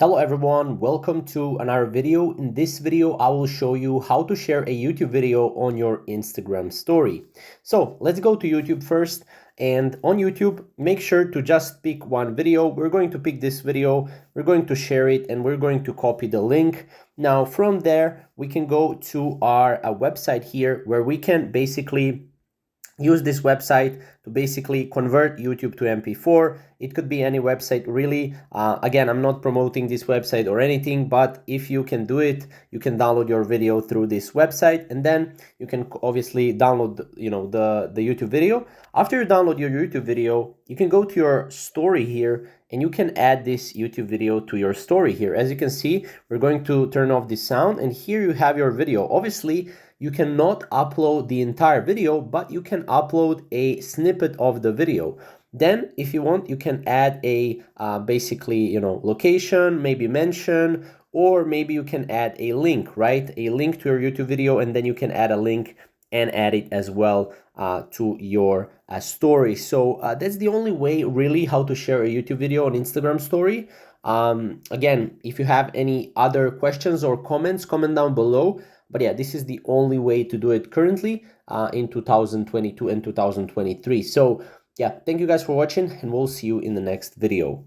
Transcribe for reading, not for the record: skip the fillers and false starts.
Hello everyone, welcome to another video. In this video, I will show you how to share a YouTube video on your Instagram story. So let's go to YouTube first, and on YouTube, make sure to just pick one video. We're going to pick this video, we're going to share it, and we're going to copy the link. Now from there, we can go to our website here where we can basically use this website to basically convert YouTube to MP4. It could be any website really. Again, I'm not promoting this website or anything, but if you can do it, you can download your video through this website, and then you can obviously download, the YouTube video. After you download your YouTube video, you can go to your story here and you can add this YouTube video to your story here. As you can see, we're going to turn off the sound, and here you have your video. Obviously, you cannot upload the entire video, but you can upload a snippet of the video. Then, if you want, you can add a basically, location, maybe mention, or maybe you can add a link, right? A link to your YouTube video, and then you can add a link and add it as well to your story. So that's the only way really how to share a YouTube video on Instagram story. Again, if you have any other questions or comments, comment down below. But yeah, this is the only way to do it currently in 2022 and 2023. So yeah, thank you guys for watching, and we'll see you in the next video.